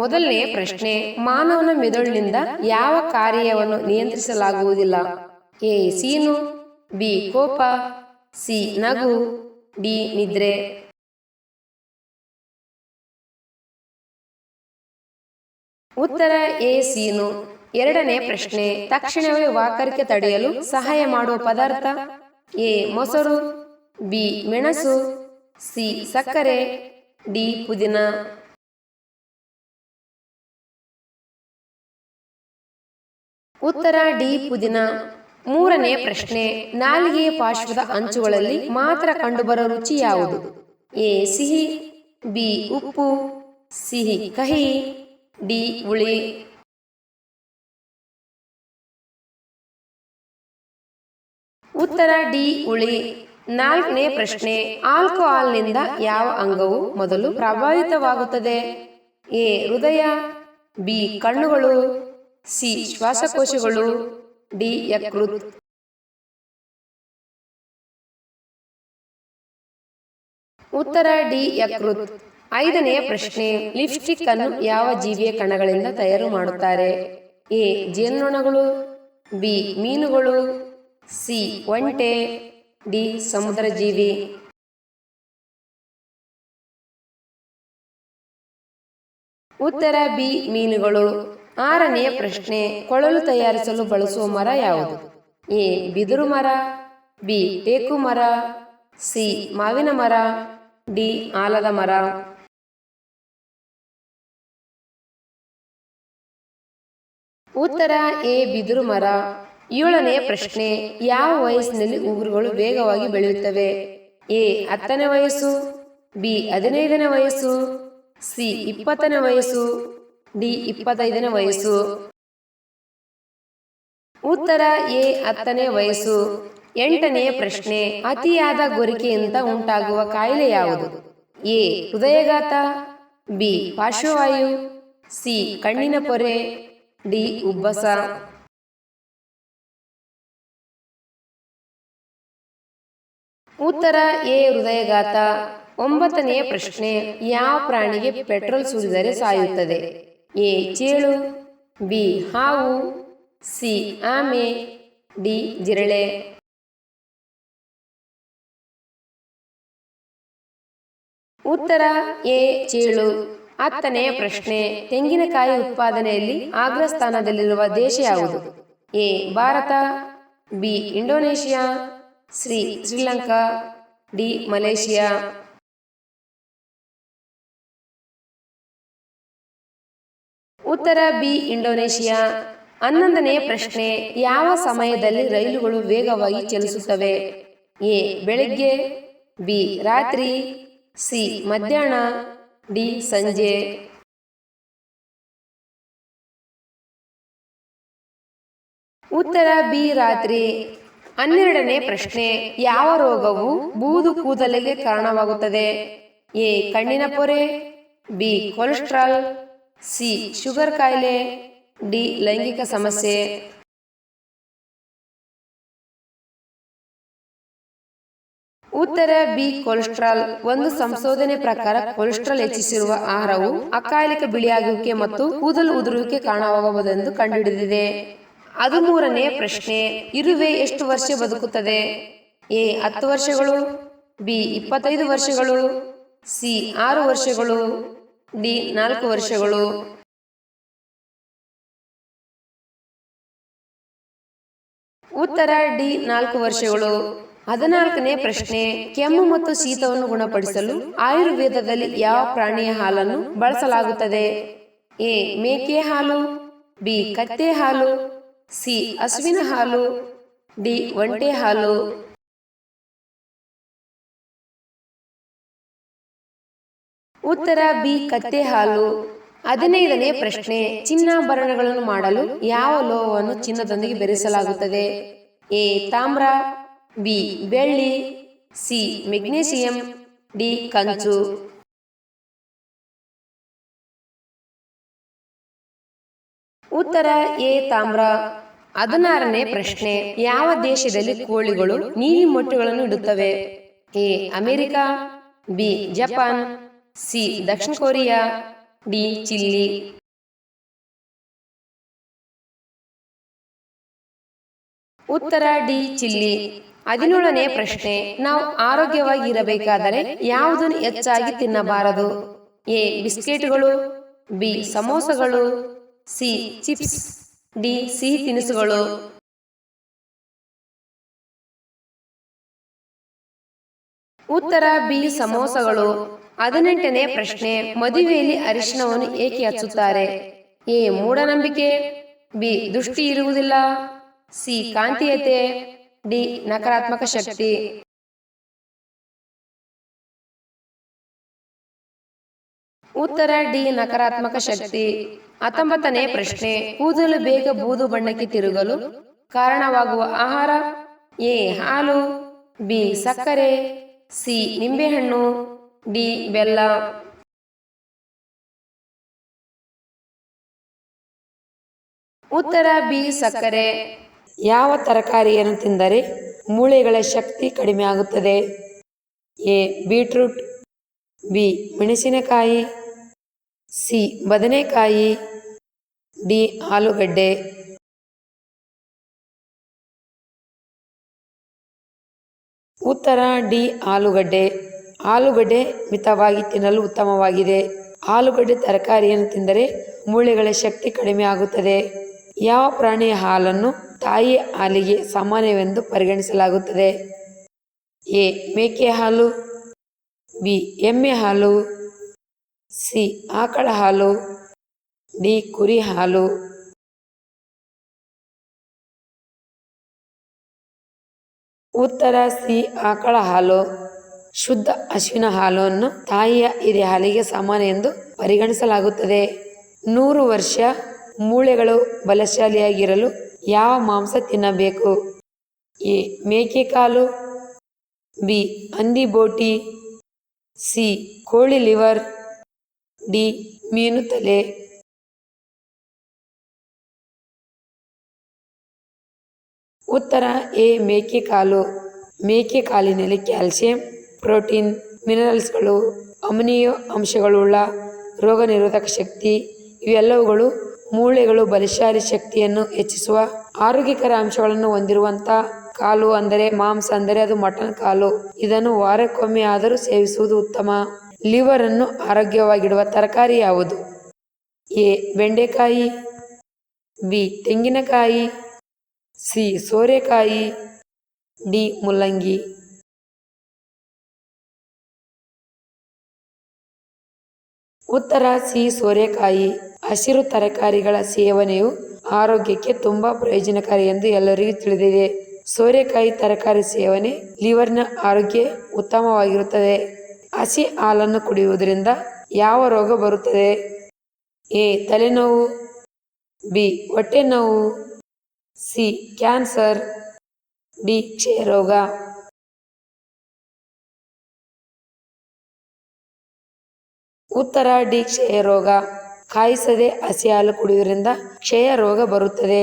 ಮೊದಲನೇ ಪ್ರಶ್ನೆ, ಮಾನವನ ಮೆದುಳಿನಿಂದ ಯಾವ ಕಾರ್ಯವನ್ನು ನಿಯಂತ್ರಿಸಲಾಗುವುದಿಲ್ಲ? ಎ ಸೀನು, ಬಿ ಕೋಪ, ಸಿ ನಗು, ಡಿ ನಿದ್ರೆ. ಉತ್ತರ ಎ ಸೀನು. ಎರಡನೇ ಪ್ರಶ್ನೆ, ತಕ್ಷಣವೇ ವಾಕರಿಕೆ ತಡೆಯಲು ಸಹಾಯ ಮಾಡುವ ಪದಾರ್ಥ? ಎ ಮೊಸರು, ಬಿ ಮೆಣಸು, ಸಿ ಸಕ್ಕರೆ, ಡಿ ಪುದೀನ. ಉತ್ತರ ಡಿ ಪುದೀನ. ಮೂರನೇ ಪ್ರಶ್ನೆ, ನಾಲಿಗೆಯ ಪಾರ್ಶ್ವದ ಅಂಚುಗಳಲ್ಲಿ ಮಾತ್ರ ಕಂಡುಬರುವ ರುಚಿ ಯಾವುದು? ಎ ಸಿಹಿ, ಬಿ ಉಪ್ಪು, ಸಿಹಿ ಕಹಿ, ಡಿ ಹುಳಿ. ಉತ್ತರ ಡಿ ಹುಳಿ. ನಾಲ್ಕನೇ ಪ್ರಶ್ನೆ, ಆಲ್ಕೋಹಾಲ್ನಿಂದ ಯಾವ ಅಂಗವು ಮೊದಲು ಪ್ರಭಾವಿತವಾಗುತ್ತದೆ? ಎ ಹೃದಯ, ಬಿ ಕಣ್ಣುಗಳು, ಸಿ ಶ್ವಾಸಕೋಶಗಳು, ಡಿ ಯಕೃತ್. ಉತ್ತರ ಡಿ ಯಕೃತ್. ಐದನೇ ಪ್ರಶ್ನೆ, ಲಿಪ್ಸ್ಟಿಕ್ ಅನ್ನು ಯಾವ ಜೀವಿಯ ಕಣಗಳಿಂದ ತಯಾರು ಮಾಡುತ್ತಾರೆ? ಎ ಜೇನುನೊಣಗಳು, ಬಿ ಮೀನುಗಳು, ಸಿ ಒಂಟೆ, ಡಿ ಸಮುದ್ರ ಜೀವಿ. ಉತ್ತರ ಬಿ ಮೀನುಗಳು. ಆರನೇ ಪ್ರಶ್ನೆ, ಕೊಳಲು ತಯಾರಿಸಲು ಬಳಸುವ ಮರ ಯಾವುದು? ಎ ಬಿದಿರು ಮರ, ಬಿ ಟೇಕು ಮರ, ಸಿ ಮಾವಿನ ಮರ, ಡಿ ಆಲದ ಮರ. ಉತ್ತರ ಎ ಬಿದಿರು ಮರ. ಏಳನೇ ಪ್ರಶ್ನೆ, ಯಾವ ವಯಸ್ಸಿನಲ್ಲಿ ಉಗುರುಗಳು ವೇಗವಾಗಿ ಬೆಳೆಯುತ್ತವೆ? ಎ 10ನೇ ವಯಸ್ಸು, ಬಿ 15ನೇ ವಯಸ್ಸು, ಸಿ 20ನೇ ವಯಸ್ಸು, ಡಿ 25ನೇ ವಯಸ್ಸು. ಉತ್ತರ ಎ 10ನೇ ವಯಸ್ಸು. ಎಂಟನೇ ಪ್ರಶ್ನೆ, ಅತಿಯಾದ ಗೊರಿಕೆಯಿಂದ ಉಂಟಾಗುವ ಕಾಯಿಲೆ ಯಾವುದು? ಎ ಹೃದಯಘಾತ, ಬಿ ಪಾರ್ಶ್ವವಾಯು, ಸಿ ಕಣ್ಣಿನ ಪೊರೆ, ಡಿ ಉಬ್ಬಸ. ಉತ್ತರ ಎ ಹೃದಯಘಾತ. ಒಂಬತ್ತನೇ ಪ್ರಶ್ನೆ, ಯಾವ ಪ್ರಾಣಿಗೆ ಪೆಟ್ರೋಲ್ ಸುರಿದರೆ ಸಾಯುತ್ತದೆ? ಎ ಚೇಳು, ಬಿ ಹಾವು, ಸಿ ಆಮೆ, ಡಿ ಜಿರಳೆ. ಉತ್ತರ ಎ ಚೇಳು. ಹತ್ತನೇ ಪ್ರಶ್ನೆ, ತೆಂಗಿನಕಾಯಿ ಉತ್ಪಾದನೆಯಲ್ಲಿ ಅಗ್ರಸ್ಥಾನದಲ್ಲಿರುವ ದೇಶ ಯಾವುದು? A Bharat, B Indonesia, C Sri Lanka, D Malaysia. ಉತ್ತರ ಬಿ ಇಂಡೋನೇಷಿಯಾ. 11ನೇ ಪ್ರಶ್ನೆ, ಯಾವ ಸಮಯದಲ್ಲಿ ರೈಲುಗಳು ವೇಗವಾಗಿ ಚಲಿಸುತ್ತವೆ? ಎ ಬೆಳಗ್ಗೆ, ಬಿ ರಾತ್ರಿ, ಸಿ ಮಧ್ಯಾಹ್ನ, ಡಿ ಸಂಜೆ. ಉತ್ತರ ಬಿ ರಾತ್ರಿ. 12ನೇ ಪ್ರಶ್ನೆ, ಯಾವ ರೋಗವು ಬೂದು ಕೂದಲಿಗೆ ಕಾರಣವಾಗುತ್ತದೆ? ಎ ಕಣ್ಣಿನ ಪೊರೆ, ಬಿ ಕೊಲೆಸ್ಟ್ರಾಲ್, ಸಿ ಶುಗರ್ ಕಾಯಿಲೆ, ಡಿ ಲೈಂಗಿಕ ಸಮಸ್ಯೆ. ಉತ್ತರ ಬಿ ಕೊಲೆಸ್ಟ್ರಾಲ್. ಒಂದು ಸಂಶೋಧನೆ ಪ್ರಕಾರ ಕೊಲೆಸ್ಟ್ರಾಲ್ ಹೆಚ್ಚಿಸಿರುವ ಆಹಾರವು ಅಕಾಲಿಕ ಬಿಳಿಯಾಗುವಿಕೆ ಮತ್ತು ಕೂದಲು ಉದುರುವಿಕೆ ಕಾರಣವಾಗಬಹುದೆಂದು ಕಂಡುಹಿಡಿದಿದೆ. 13ನೇ ಪ್ರಶ್ನೆ, ಇರುವೆ ಎಷ್ಟು ವರ್ಷ ಬದುಕುತ್ತದೆ? ಎ 10 ವರ್ಷಗಳು, ಬಿ 25 ವರ್ಷಗಳು, ಸಿ 6 ವರ್ಷಗಳು, ಡಿ 4 ವರ್ಷಗಳು. ಉತ್ತರ ಡಿ 4 ವರ್ಷಗಳು. 14ನೇ ಪ್ರಶ್ನೆ, ಕೆಮ್ಮು ಮತ್ತು ಶೀತವನ್ನು ಗುಣಪಡಿಸಲು ಆಯುರ್ವೇದದಲ್ಲಿ ಯಾವ ಪ್ರಾಣಿಯ ಹಾಲನ್ನು ಬಳಸಲಾಗುತ್ತದೆ? ಎ ಮೇಕೆ ಹಾಲು, ಬಿ ಕತ್ತೆ ಹಾಲು, ಸಿ ಹಸುವಿನ ಹಾಲು, ಡಿ ಒಂಟೆ ಹಾಲು. ಉತ್ತರ ಬಿ ಕತ್ತೆ ಹಾಲು. 15ನೇ ಪ್ರಶ್ನೆ, ಚಿನ್ನಾಭರಣಗಳನ್ನು ಮಾಡಲು ಯಾವ ಲೋಹವನ್ನು ಚಿನ್ನದೊಂದಿಗೆ ಬೆರೆಸಲಾಗುತ್ತದೆ? ಎ ತಾಮ್ರ, ಬಿ ಬೆಳ್ಳಿ, ಸಿ ಮೆಗ್ನೀಸಿಯಂ, ಡಿ ಕಂಚು. ಉತ್ತರ ಎ ತಾಮ್ರ. 16ನೇ ಪ್ರಶ್ನೆ, ಯಾವ ದೇಶದಲ್ಲಿ ಕೋಳಿಗಳು ನೀಲಿ ಮೊಟ್ಟೆಗಳನ್ನು ಇಡುತ್ತವೆ? A America, B Japan, C ದಕ್ಷಿಣ ಕೊರಿಯಾ, ಡಿ ಚಿಲ್ಲಿ. ಉತ್ತರ ಡಿ ಚಿಲ್ಲಿ. 17ನೇ ಪ್ರಶ್ನೆ, ನಾವು ಆರೋಗ್ಯವಾಗಿ ಇರಬೇಕಾದರೆ ಯಾವುದನ್ನು ಹೆಚ್ಚಾಗಿ ತಿನ್ನಬಾರದು? ಎ ಬಿಸ್ಕೆಟ್ಗಳು, ಬಿ ಸಮೋಸಗಳು, ಸಿ ಚಿಪ್ಸ್, ಡಿ ಸಿಹಿ ತಿನಿಸುಗಳು. ಉತ್ತರ ಬಿ ಸಮೋಸಗಳು. 18ನೇ ಪ್ರಶ್ನೆ, ಮದುವೆಯಲ್ಲಿ ಅರಿಶಿನವನ್ನು ಏಕೆ ಹಚ್ಚುತ್ತಾರೆ? ಎ ಮೂಢನಂಬಿಕೆ, ಬಿ ದೃಷ್ಟಿ ಇರುವುದಿಲ್ಲ, ಸಿ ಕಾಂತೀಯತೆ, ಡಿ ನಕಾರಾತ್ಮಕ ಶಕ್ತಿ. ಉತ್ತರ ಡಿ ನಕಾರಾತ್ಮಕ ಶಕ್ತಿ. 19ನೇ ಪ್ರಶ್ನೆ, ಕೂದಲು ಬೇಗ ಬೂದು ಬಣ್ಣಕ್ಕೆ ತಿರುಗಲು ಕಾರಣವಾಗುವ ಆಹಾರ? ಎ ಹಾಲು, ಬಿ ಸಕ್ಕರೆ, ಸಿ ನಿಂಬೆಹಣ್ಣು, ಡಿ ಬೆಲ್ಲ. ಉತ್ತರ ಬಿ ಸಕ್ಕರೆ. ಯಾವ ತರಕಾರಿಯನ್ನು ತಿಂದರೆ ಮೂಳೆಗಳ ಶಕ್ತಿ ಕಡಿಮೆ ಆಗುತ್ತದೆ? ಎ ಬೀಟ್ರೂಟ್, ಬಿ ಮೆಣಸಿನಕಾಯಿ, ಸಿ ಬದನೆಕಾಯಿ, ಡಿ ಆಲೂಗಡ್ಡೆ. ಉತ್ತರ ಡಿ ಆಲೂಗಡ್ಡೆ. ಆಲೂಗಡ್ಡೆ ಮಿತವಾಗಿ ತಿನ್ನಲು ಉತ್ತಮವಾಗಿದೆ. ಆಲೂಗಡ್ಡೆ ತರಕಾರಿಯನ್ನು ತಿಂದರೆ ಮೂಳೆಗಳ ಶಕ್ತಿ ಕಡಿಮೆ ಆಗುತ್ತದೆ. ಯಾವ ಪ್ರಾಣಿಯ ಹಾಲನ್ನು ತಾಯಿಯ ಹಾಲಿಗೆ ಸಮಾನವೆಂದು ಪರಿಗಣಿಸಲಾಗುತ್ತದೆ? ಎ ಮೇಕೆ ಹಾಲು, ಬಿ ಎಮ್ಮೆ ಹಾಲು, ಸಿ ಆಕಳ ಹಾಲು, ಡಿ ಕುರಿ ಹಾಲು. ಉತ್ತರ ಸಿ ಆಕಳ ಹಾಲು. ಶುದ್ಧ ಹಸುವಿನ ಹಾಲನ್ನು ತಾಯಿಯ ಎದೆ ಹಾಲಿಗೆ ಸಮಾನ ಎಂದು ಪರಿಗಣಿಸಲಾಗುತ್ತದೆ. 100 ವರ್ಷ ಮೂಳೆಗಳು ಬಲಶಾಲಿಯಾಗಿರಲು ಯಾವ ಮಾಂಸ ತಿನ್ನಬೇಕು? ಎ ಮೇಕೆ ಕಾಲು, ಬಿ ಹಂದಿ ಬೋಟಿ, ಸಿ ಕೋಳಿ ಲಿವರ್, ಡಿ ಮೀನು ತಲೆ. ಉತ್ತರ ಎ ಮೇಕೆ ಕಾಲು. ಮೇಕೆ ಕಾಲಿನಲ್ಲಿ ಕ್ಯಾಲ್ಸಿಯಂ, ಪ್ರೋಟೀನ್, ಮಿನರಲ್ಸ್ಗಳು, ಅಮೈನೋ ಅಂಶಗಳುಳ್ಳ ರೋಗ ನಿರೋಧಕ ಶಕ್ತಿ ಇವೆಲ್ಲವುಗಳು ಮೂಳೆಗಳು ಬಲಶಾಲಿ ಶಕ್ತಿಯನ್ನು ಹೆಚ್ಚಿಸುವ ಆರೋಗ್ಯಕರ ಅಂಶಗಳನ್ನು ಹೊಂದಿರುವಂತ ಕಾಲು. ಅಂದರೆ ಮಾಂಸ ಅಂದರೆ ಅದು ಮಟನ್ ಕಾಲು. ಇದನ್ನು ವಾರಕ್ಕೊಮ್ಮೆ ಆದರೂ ಸೇವಿಸುವುದು ಉತ್ತಮ. ಲಿವರ್ ಅನ್ನು ಆರೋಗ್ಯವಾಗಿಡುವ ತರಕಾರಿ ಯಾವುದು? ಎ ಬೆಂಡೆಕಾಯಿ, ಬಿ ತೆಂಗಿನಕಾಯಿ, ಸಿ ಸೋರೆಕಾಯಿ, ಡಿ ಮುಲ್ಲಂಗಿ. ಉತ್ತರ ಸಿ ಸೋರೆಕಾಯಿ. ಹಸಿರು ತರಕಾರಿಗಳ ಸೇವನೆಯು ಆರೋಗ್ಯಕ್ಕೆ ತುಂಬಾ ಪ್ರಯೋಜನಕಾರಿ ಎಂದು ಎಲ್ಲರಿಗೂ ತಿಳಿದಿದೆ. ಸೋರೆಕಾಯಿ ತರಕಾರಿ ಸೇವನೆ ಲಿವರ್ನ ಆರೋಗ್ಯ ಉತ್ತಮವಾಗಿರುತ್ತದೆ. ಹಸಿ ಹಾಲನ್ನು ಕುಡಿಯುವುದರಿಂದ ಯಾವ ರೋಗ ಬರುತ್ತದೆ? ಎ ತಲೆನೋವು, ಬಿ ಹೊಟ್ಟೆ ನೋವು, ಸಿ ಕ್ಯಾನ್ಸರ್, ಡಿ ಕ್ಷಯರೋಗ. ಉತ್ತರ ಡಿ ಕ್ಷಯರೋಗ. ಕಾಯಿಸದೆ ಹಸಿ ಹಾಲು ಕುಡಿಯುವುದರಿಂದ ಕ್ಷಯ ರೋಗ ಬರುತ್ತದೆ.